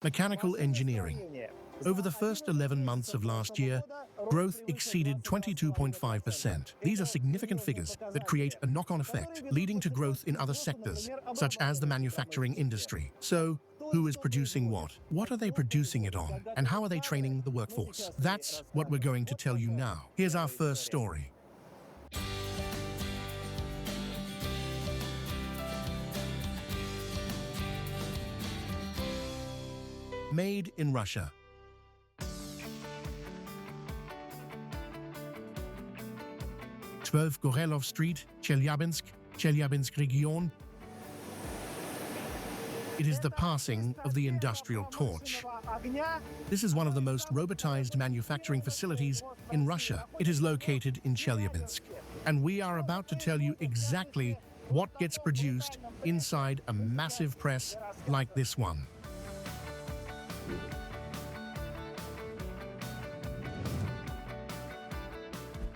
Mechanical engineering. Over the first 11 months of last year, growth exceeded 22.5%. These are significant figures that create a knock-on effect, leading to growth in other sectors, such as the manufacturing industry. So, who is producing what? What are they producing it on? And how are they training the workforce? That's what we're going to tell you now. Here's our first story. Made in Russia. 12 Gorelov Street, Chelyabinsk, Chelyabinsk region. It is the passing of the industrial torch. This is one of the most robotized manufacturing facilities in Russia. It is located in Chelyabinsk. And we are about to tell you exactly what gets produced inside a massive press like this one.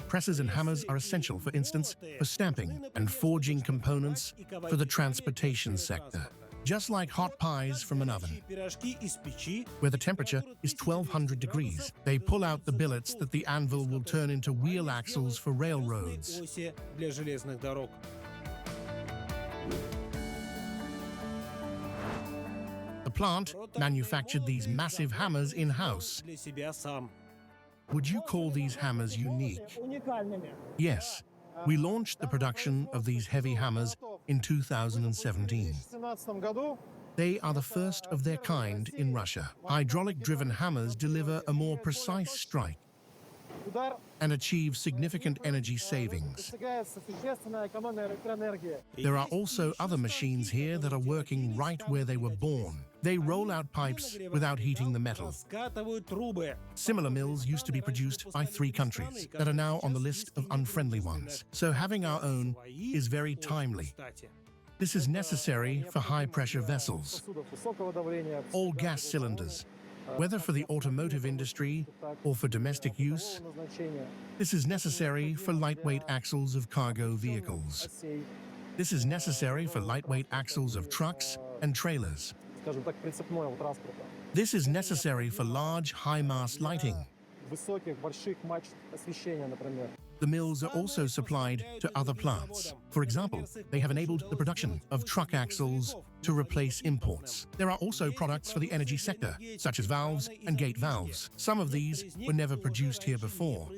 Presses and hammers are essential, for instance, for stamping and forging components for the transportation sector. Just like hot pies from an oven, where the temperature is 1200 degrees, they pull out the billets that the anvil will turn into wheel axles for railroads. The plant manufactured these massive hammers in-house. Would you call these hammers unique? Yes. We launched the production of these heavy hammers in 2017. They are the first of their kind in Russia. Hydraulic-driven hammers deliver a more precise strike and achieve significant energy savings. There are also other machines here that are working right where they were born. They roll out pipes without heating the metal. Similar mills used to be produced by 3 countries that are now on the list of unfriendly ones. So having our own is very timely. This is necessary for high-pressure vessels, all gas cylinders, whether for the automotive industry or for domestic use. This is necessary for lightweight axles of cargo vehicles. This is necessary for lightweight axles of trucks and trailers. This is necessary for large, high-mast lighting. The mills are also supplied to other plants. For example, they have enabled the production of truck axles to replace imports. There are also products for the energy sector, such as valves and gate valves. Some of these were never produced here before.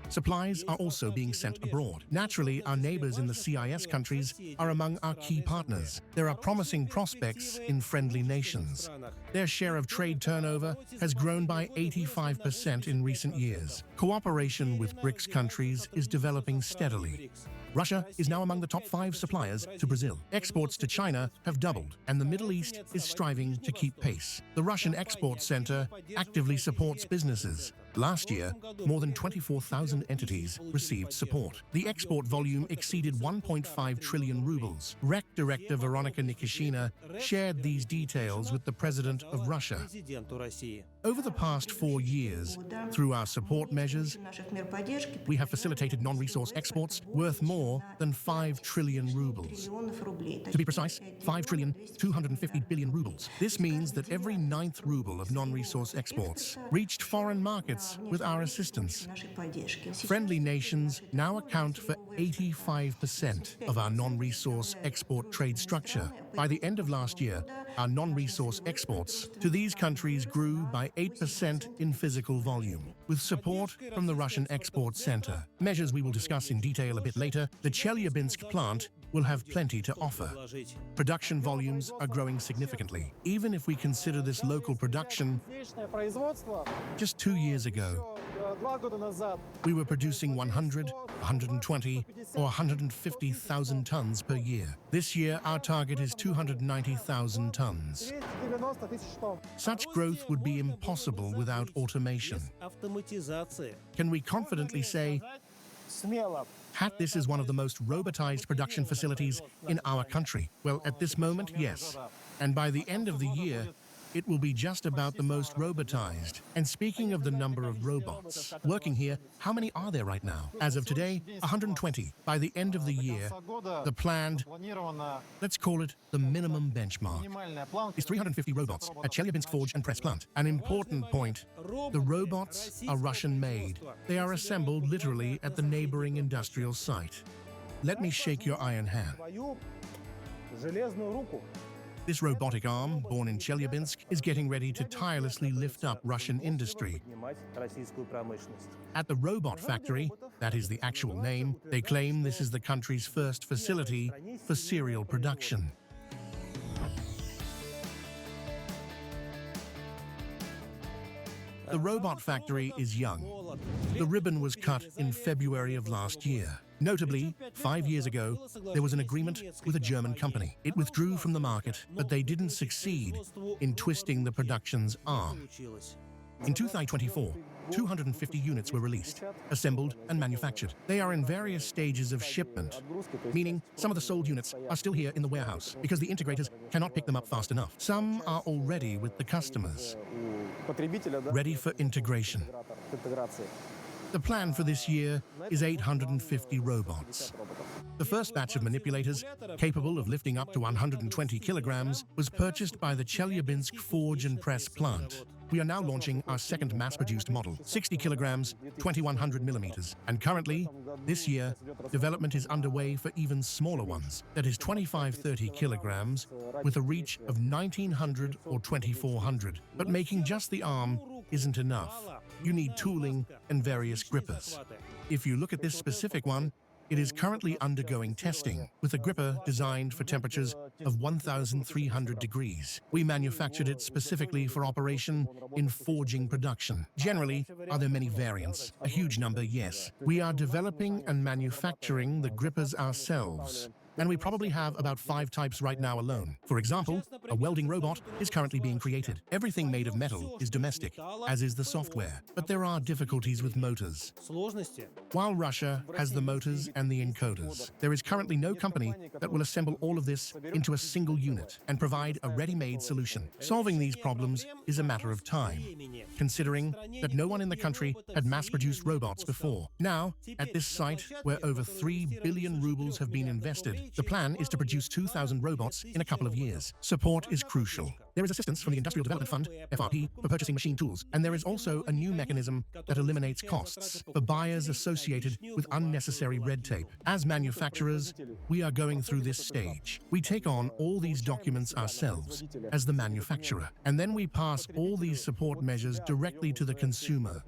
Supplies are also being sent abroad. Naturally, our neighbors in the CIS countries are among our key partners. There are promising prospects in friendly nations. Their share of trade turnover has grown by 85% in recent years. Cooperation with BRICS countries is developing steadily. Russia is now among the top 5 suppliers to Brazil. Exports to China have doubled, and the Middle East is striving to keep pace. The Russian Export Center actively supports businesses. Last year, more than 24,000 entities received support. The export volume exceeded 1.5 trillion rubles. REC Director Veronika Nikishina shared these details with the President of Russia. Over the past 4 years, through our support measures, we have facilitated non-resource exports worth more than 5 trillion rubles. To be precise, 5,250 billion rubles. This means that every 9th ruble of non-resource exports reached foreign markets with our assistance. Friendly nations now account for 85% of our non-resource export trade structure. By the end of last year, our non-resource exports to these countries grew by 8% in physical volume, with support from the Russian Export Center. Measures we will discuss in detail a bit later. The Chelyabinsk plant will have plenty to offer. Production volumes are growing significantly. Even if we consider this local production, just 2 years ago, we were producing 100, 120, or 150,000 tons per year. This year, our target is 290,000 tons. Such growth would be impossible without automation. Can we confidently say, this is one of the most robotized production facilities in our country? Well, at this moment, yes. And by the end of the year, it will be just about the most robotized. And speaking of the number of robots working here, how many are there right now? As of today, 120. By the end of the year, the planned, let's call it the minimum benchmark, is 350 robots at Chelyabinsk forge and press plant. An important point, the robots are Russian-made. They are assembled literally at the neighboring industrial site. Let me shake your iron hand. This robotic arm, born in Chelyabinsk, is getting ready to tirelessly lift up Russian industry. At the Robot Factory, that is the actual name, they claim this is the country's first facility for serial production. The Robot Factory is young. The ribbon was cut in February of last year. Notably, 5 years ago, there was an agreement with a German company. It withdrew from the market, but they didn't succeed in twisting the production's arm. In 2024, 250 units were released, assembled and manufactured. They are in various stages of shipment, meaning some of the sold units are still here in the warehouse because the integrators cannot pick them up fast enough. Some are already with the customers, ready for integration. The plan for this year is 850 robots. The first batch of manipulators, capable of lifting up to 120 kilograms, was purchased by the Chelyabinsk forge and press plant. We are now launching our second mass-produced model, 60 kilograms, 2100 millimeters. And currently, this year, development is underway for even smaller ones, that is 25-30 kilograms, with a reach of 1900 or 2400. But making just the arm isn't enough. You need tooling and various grippers. If you look at this specific one, it is currently undergoing testing with a gripper designed for temperatures of 1,300 degrees. We manufactured it specifically for operation in forging production. Generally, are there many variants? A huge number, yes. We are developing and manufacturing the grippers ourselves, and we probably have about 5 types right now alone. For example, a welding robot is currently being created. Everything made of metal is domestic, as is the software, but there are difficulties with motors. While Russia has the motors and the encoders, there is currently no company that will assemble all of this into a single unit and provide a ready-made solution. Solving these problems is a matter of time, considering that no one in the country had mass-produced robots before. Now, at this site, where over 3 billion rubles have been invested, the plan is to produce 2,000 robots in a couple of years. Support is crucial. There is assistance from the Industrial Development Fund, FRP, for purchasing machine tools, and there is also a new mechanism that eliminates costs for buyers associated with unnecessary red tape. As manufacturers, we are going through this stage. We take on all these documents ourselves as the manufacturer, and then we pass all these support measures directly to the consumer.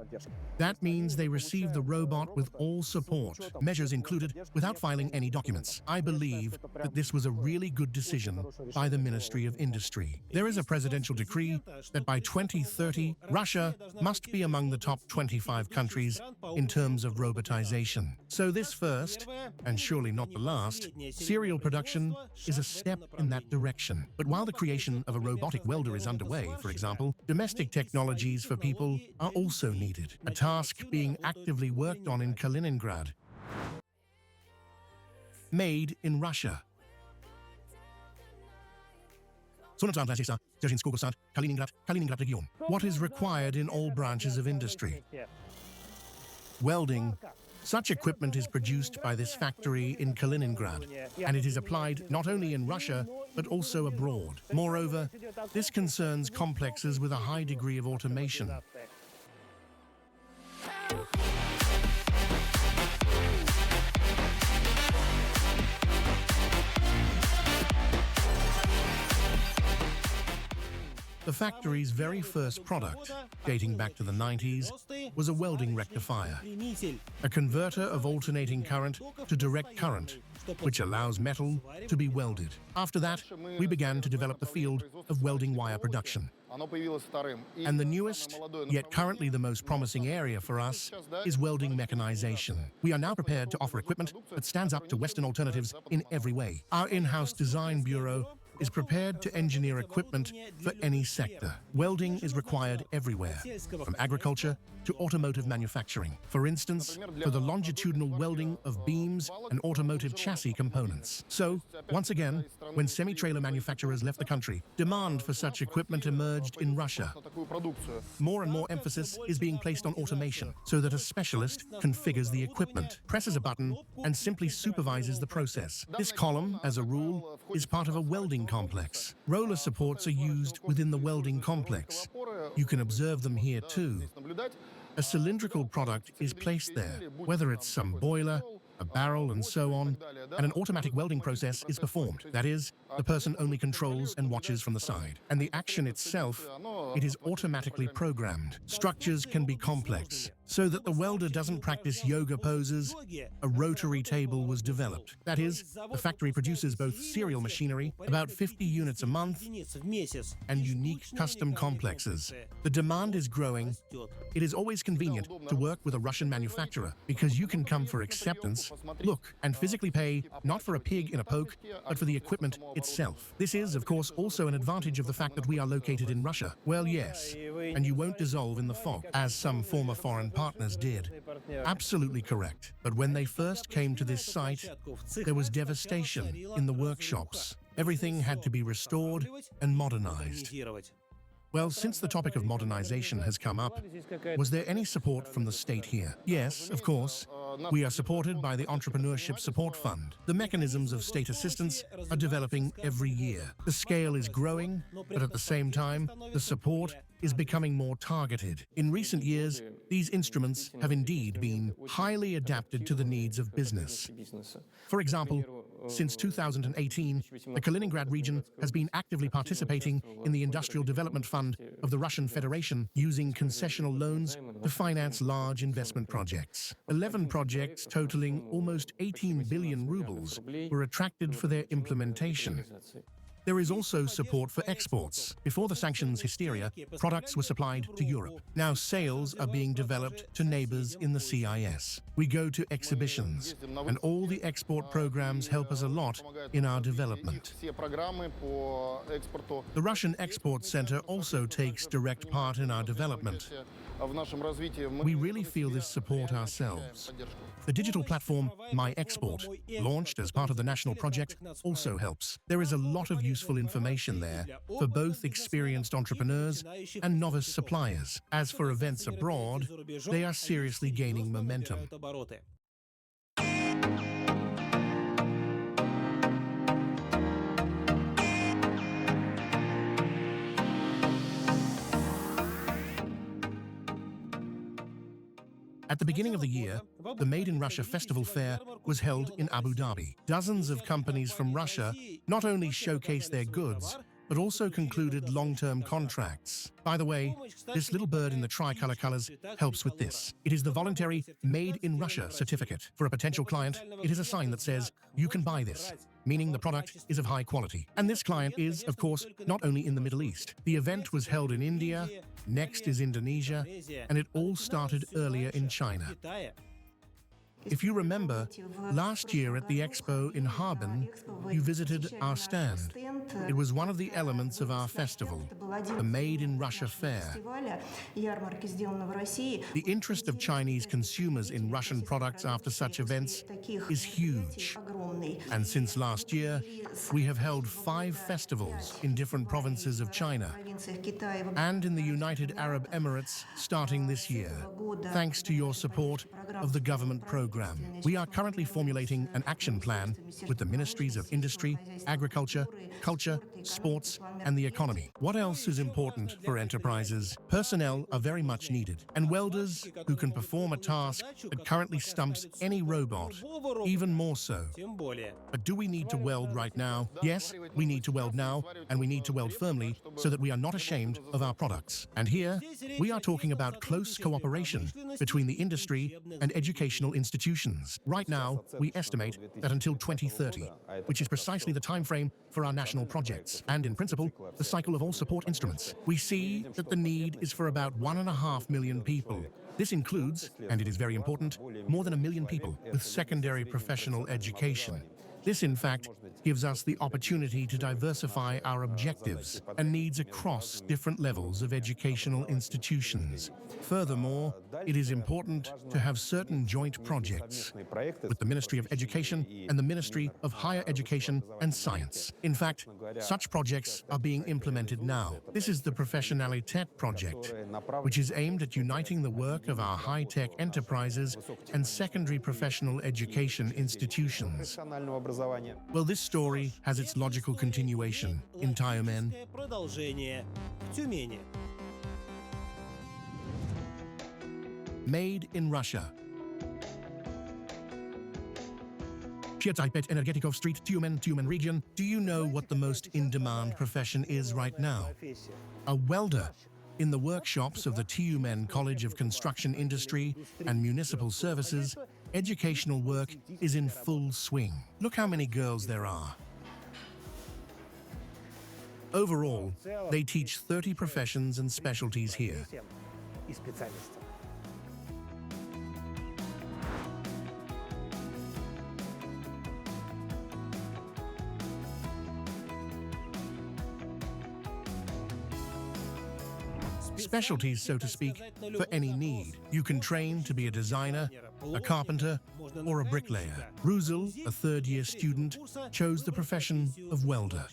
That means they receive the robot with all support, measures included, without filing any documents. I believe that this was a really good decision by the Ministry of Industry. There is a presidential decree that by 2030, Russia must be among the top 25 countries in terms of robotization. So this first, and surely not the last, serial production is a step in that direction. But while the creation of a robotic welder is underway, for example, domestic technologies for people are also needed, a task being actively worked on in Kaliningrad. Made in Russia. Kaliningrad region. What is required in all branches of industry? Welding. Such equipment is produced by this factory in Kaliningrad, and it is applied not only in Russia, but also abroad. Moreover, this concerns complexes with a high degree of automation. The factory's very first product, dating back to the 90s, was a welding rectifier, a converter of alternating current to direct current, which allows metal to be welded. After that, we began to develop the field of welding wire production. And the newest, yet currently the most promising area for us, is welding mechanization. We are now prepared to offer equipment that stands up to Western alternatives in every way. Our in-house design bureau is prepared to engineer equipment for any sector. Welding is required everywhere, from agriculture to automotive manufacturing. For instance, for the longitudinal welding of beams and automotive chassis components. So, once again, when semi-trailer manufacturers left the country, demand for such equipment emerged in Russia. More and more emphasis is being placed on automation, so that a specialist configures the equipment, presses a button, and simply supervises the process. This column, as a rule, is part of a welding complex. Roller supports are used within the welding complex. You can observe them here too. A cylindrical product is placed there, whether it's some boiler, a barrel, and so on, and an automatic welding process is performed. That is, the person only controls and watches from the side. And the action itself, it is automatically programmed. Structures can be complex. So that the welder doesn't practice yoga poses, a rotary table was developed. That is, the factory produces both serial machinery, about 50 units a month, and unique custom complexes. The demand is growing. It is always convenient to work with a Russian manufacturer because you can come for acceptance, look, and physically pay not for a pig in a poke, but for the equipment itself. This is, of course, also an advantage of the fact that we are located in Russia. Well, yes, and you won't dissolve in the fog, as some former foreign partners did. Absolutely correct. But when they first came to this site, there was devastation in the workshops. Everything had to be restored and modernized. Well, since the topic of modernization has come up, was there any support from the state here? Yes, of course. We are supported by the Entrepreneurship Support Fund. The mechanisms of state assistance are developing every year. The scale is growing, but at the same time, the support is becoming more targeted. In recent years, these instruments have indeed been highly adapted to the needs of business. For example, since 2018, the Kaliningrad region has been actively participating in the Industrial Development Fund of the Russian Federation, using concessional loans to finance large investment projects. 11 projects totaling almost 18 billion rubles were attracted for their implementation. There is also support for exports. Before the sanctions hysteria, products were supplied to Europe. Now sales are being developed to neighbors in the CIS. We go to exhibitions, and all the export programs help us a lot in our development. The Russian Export Center also takes direct part in our development. We really feel this support ourselves. The digital platform My Export, launched as part of the national project, also helps. There is a lot of useful information there for both experienced entrepreneurs and novice suppliers. As for events abroad, they are seriously gaining momentum. At the beginning of the year, the Made in Russia Festival Fair was held in Abu Dhabi. Dozens of companies from Russia not only showcased their goods, but also concluded long-term contracts. By the way, this little bird in the tricolor colors helps with this. It is the voluntary Made in Russia certificate. For a potential client, it is a sign that says, you can buy this, meaning the product is of high quality. And this client is, of course, not only in the Middle East. The event was held in India, next is Indonesia, and it all started earlier in China. If you remember, last year at the expo in Harbin, you visited our stand. It was one of the elements of our festival, the Made in Russia Fair. The interest of Chinese consumers in Russian products after such events is huge. And since last year, we have held 5 festivals in different provinces of China and in the United Arab Emirates starting this year, thanks to your support of the government program. We are currently formulating an action plan with the Ministries of Industry, Agriculture, Culture, Sports, and the Economy. What else is important for enterprises? Personnel are very much needed, and welders who can perform a task that currently stumps any robot, even more so. But do we need to weld right now? Yes, we need to weld now, and we need to weld firmly so that we are not ashamed of our products. And here, we are talking about close cooperation between the industry and educational institutions. Right now, we estimate that until 2030, which is precisely the time frame for our national projects, and in principle, the cycle of all support instruments, we see that the need is for about 1.5 million people. This includes, and it is very important, more than 1 million people with secondary professional education. This, in fact, gives us the opportunity to diversify our objectives and needs across different levels of educational institutions. Furthermore, it is important to have certain joint projects with the Ministry of Education and the Ministry of Higher Education and Science. In fact, such projects are being implemented now. This is the Professionalitet project, which is aimed at uniting the work of our high-tech enterprises and secondary professional education institutions. Well, this story has its logical continuation in Tyumen. Made in Russia. Chelyabinsk Energetikov Street, Tyumen region. Do you know what the most in-demand profession is right now? A welder. In the workshops of the Tyumen College of Construction Industry and Municipal Services, educational work is in full swing. Look how many girls there are. Overall, they teach 30 professions and specialties here. Specialties, so to speak, for any need. You can train to be a designer, a carpenter, or a bricklayer. Ural, a third-year student, chose the profession of welder.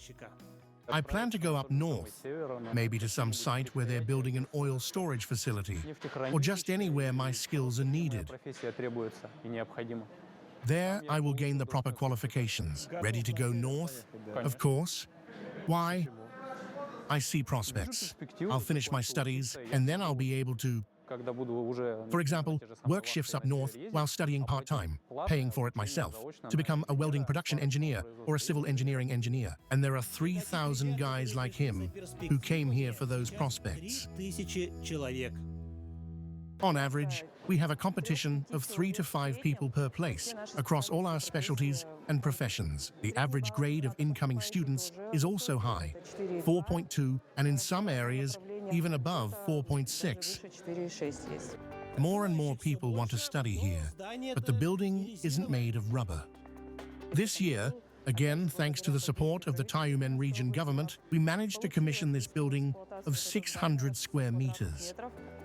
I plan to go up north, maybe to some site where they're building an oil storage facility, or just anywhere my skills are needed. There, I will gain the proper qualifications. Ready to go north? Of course. Why? I see prospects. I'll finish my studies, and then I'll be able to, for example, work shifts up north while studying part-time, paying for it myself, to become a welding production engineer or a civil engineering engineer. And there are 3,000 guys like him who came here for those prospects. On average, we have a competition of 3 to 5 people per place across all our specialties and professions. The average grade of incoming students is also high, 4.2, and in some areas, even above 4.6. More and more people want to study here, but the building isn't made of rubber. This year, again thanks to the support of the Tyumen region government, we managed to commission this building of 600 square meters.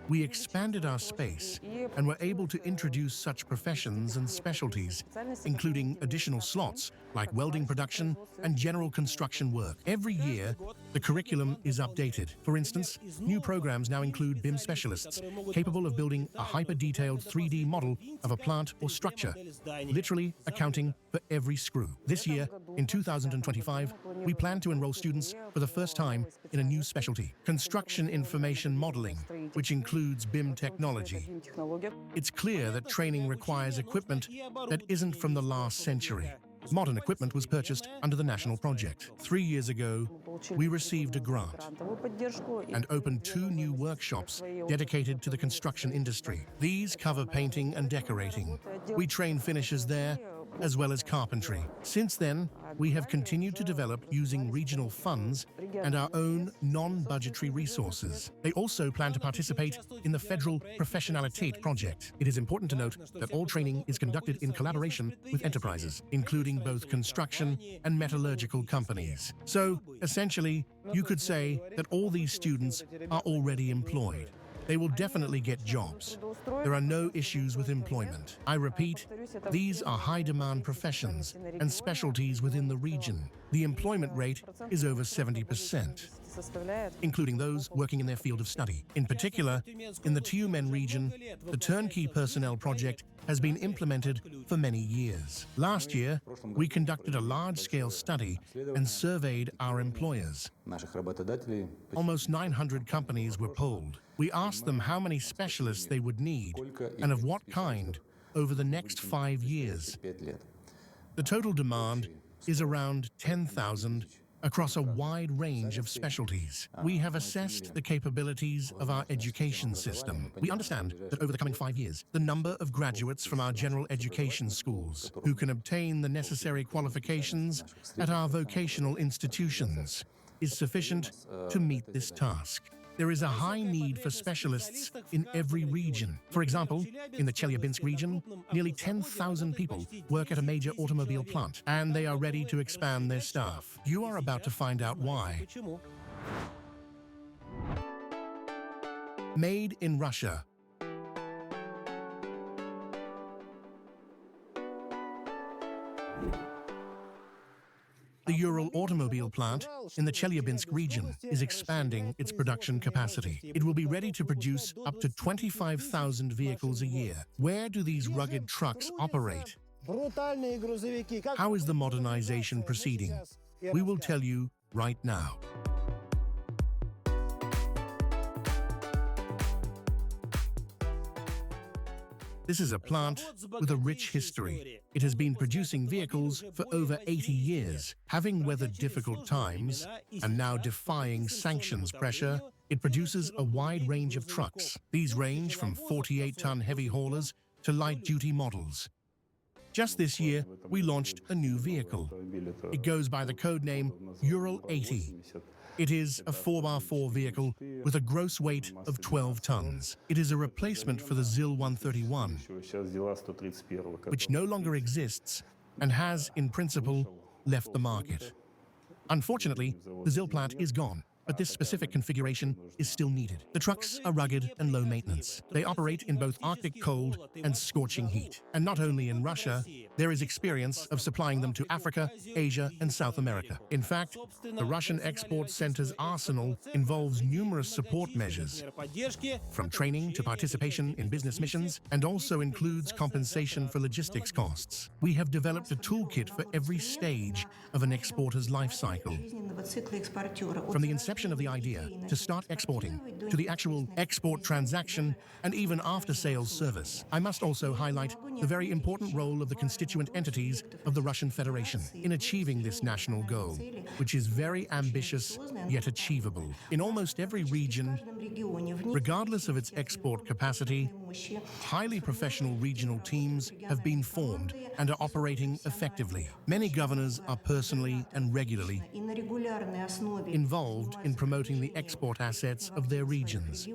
We expanded our space and were able to introduce such professions and specialties, including additional slots like welding production and general construction work. Every year, the curriculum is updated. For instance, new programs now include BIM specialists, capable of building a hyper-detailed 3D model of a plant or structure, literally accounting for every screw. This year, in 2025, we plan to enroll students for the first time in a new specialty, construction information modeling, which includes BIM technology. It's clear that training requires equipment that isn't from the last century. Modern equipment was purchased under the national project. 3 years ago, we received a grant and opened 2 new workshops dedicated to the construction industry. These cover painting and decorating. We train finishers there, as well as carpentry. Since then, we have continued to develop using regional funds and our own non-budgetary resources. They also plan to participate in the federal Professionalitet project. It is important to note that all training is conducted in collaboration with enterprises, including both construction and metallurgical companies. So, essentially, you could say that all these students are already employed. They will definitely get jobs. There are no issues with employment. I repeat, these are high-demand professions and specialties within the region. The employment rate is over 70%, including those working in their field of study. In particular, in the Tyumen region, the turnkey personnel project has been implemented for many years. Last year, we conducted a large-scale study and surveyed our employers. Almost 900 companies were polled. We asked them how many specialists they would need and of what kind over the next 5 years. The total demand is around 10,000 across a wide range of specialties. We have assessed the capabilities of our education system. We understand that over the coming 5 years, the number of graduates from our general education schools who can obtain the necessary qualifications at our vocational institutions is sufficient to meet this task. there is a high need for specialists in every region. For example, in the Chelyabinsk region, nearly 10,000 people work at a major automobile plant, and they are ready to expand their staff. You are about to find out why. Made in Russia. The Ural automobile plant in the Chelyabinsk region is expanding its production capacity. It will be ready to produce up to 25,000 vehicles a year. Where do these rugged trucks operate? How is the modernization proceeding? We will tell you right now. This is a plant with a rich history. It has been producing vehicles for over 80 years. Having weathered difficult times and now defying sanctions pressure, it produces a wide range of trucks. These range from 48-ton heavy haulers to light-duty models. Just this year, we launched a new vehicle. It goes by the code name Ural 80. It is a 4x4 vehicle with a gross weight of 12 tons. It is a replacement for the ZIL 131, which no longer exists and has, in principle, left the market. Unfortunately, the ZIL plant is gone, but this specific configuration is still needed. The trucks are rugged and low maintenance. They operate in both Arctic cold and scorching heat. And not only in Russia, there is experience of supplying them to Africa, Asia, and South America. In fact, the Russian export center's arsenal involves numerous support measures, from training to participation in business missions, and also includes compensation for logistics costs. We have developed a toolkit for every stage of an exporter's life cycle. From the inception of the idea to start exporting, to the actual export transaction, and even after-sales service. I must also highlight the very important role of the constituent entities of the Russian Federation in achieving this national goal, which is very ambitious yet achievable. In almost every region, regardless of its export capacity, highly professional regional teams have been formed and are operating effectively. Many governors are personally and regularly involved in promoting the export assets of their regions.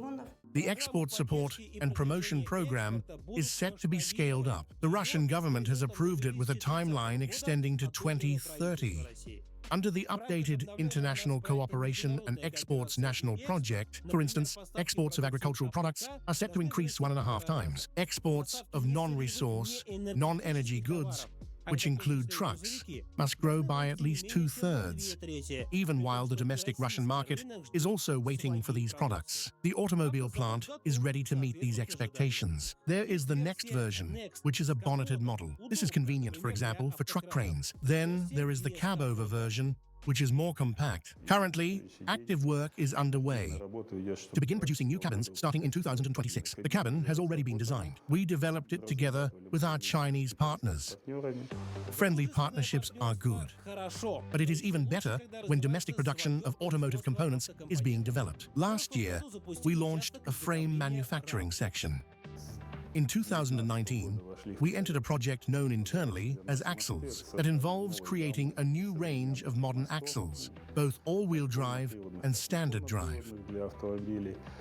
The export support and promotion program is set to be scaled up. The Russian government has approved it with a timeline extending to 2030. Under the updated International Cooperation and Exports National Project, for instance, exports of agricultural products are set to increase 1.5 times. Exports of non-resource, non-energy goods, which include trucks, must grow by at least 2/3, even while the domestic Russian market is also waiting for these products. The automobile plant is ready to meet these expectations. There is the next version, which is a bonneted model. This is convenient, for example, for truck cranes. Then there is the cab-over version, which is more compact. Currently, active work is underway to begin producing new cabins starting in 2026. The cabin has already been designed. We developed it together with our Chinese partners. Friendly partnerships are good, but it is even better when domestic production of automotive components is being developed. Last year, we launched a frame manufacturing section. In 2019, we entered a project known internally as Axles that involves creating a new range of modern axles, both all-wheel drive and standard drive.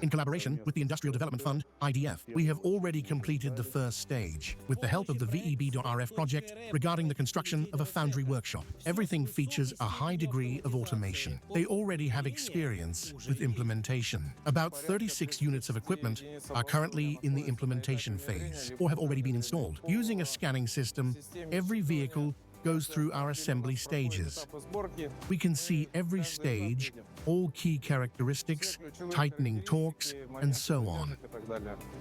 In collaboration with the Industrial Development Fund, IDF, we have already completed the first stage with the help of the VEB.RF project regarding the construction of a foundry workshop. Everything features a high degree of automation. They already have experience with implementation. About 36 units of equipment are currently in the implementation phase or have already been installed. Using a scanning system, every vehicle goes through our assembly stages. We can see every stage, all key characteristics, tightening torques, and so on.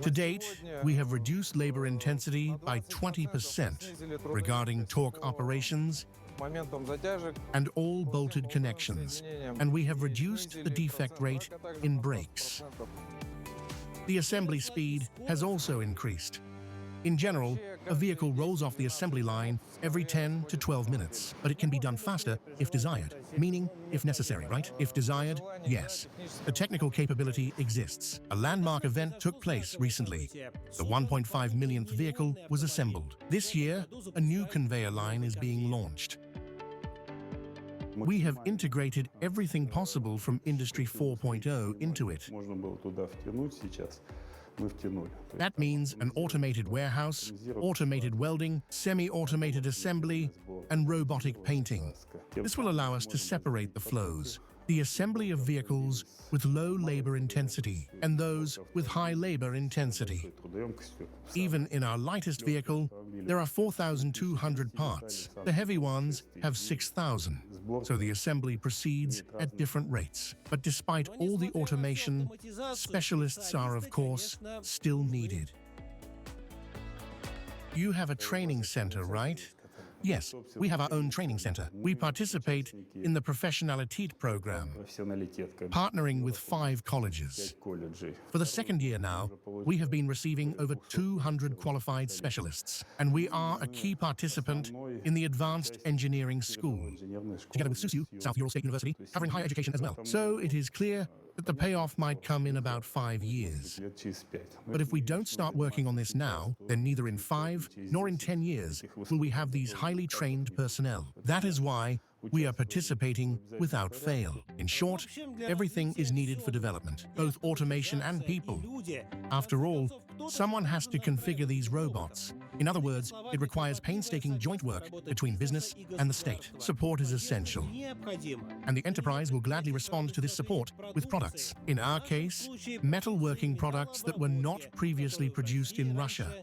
To date, we have reduced labor intensity by 20% regarding torque operations and all bolted connections, and we have reduced the defect rate in brakes. The assembly speed has also increased. In general, a vehicle rolls off the assembly line every 10 to 12 minutes, but it can be done faster if desired, meaning if necessary, right? If desired, yes. The technical capability exists. A landmark event took place recently. The 1.5 millionth vehicle was assembled. This year, a new conveyor line is being launched. We have integrated everything possible from Industry 4.0 into it. That means an automated warehouse, automated welding, semi-automated assembly, and robotic painting. This will allow us to separate the flows, the assembly of vehicles with low labor intensity and those with high labor intensity. Even in our lightest vehicle, there are 4,200 parts. The heavy ones have 6,000, so the assembly proceeds at different rates. But despite all the automation, specialists are, of course, still needed. You have a training center, right? Yes, we have our own training center. We participate in the Professionalität program, partnering with 5 colleges. For the second year now, we have been receiving over 200 qualified specialists, and we are a key participant in the Advanced Engineering School, together with SUSU, South Ural State University, covering higher education as well. So it is clear that the payoff might come in about 5 years. But if we don't start working on this now, then neither in 5 nor in 10 years will we have these highly trained personnel. That is why we are participating without fail. In short, everything is needed for development, both automation and people. After all, someone has to configure these robots. In other words, it requires painstaking joint work between business and the state. Support is essential, and the enterprise will gladly respond to this support with products. In our case, metalworking products that were not previously produced in Russia.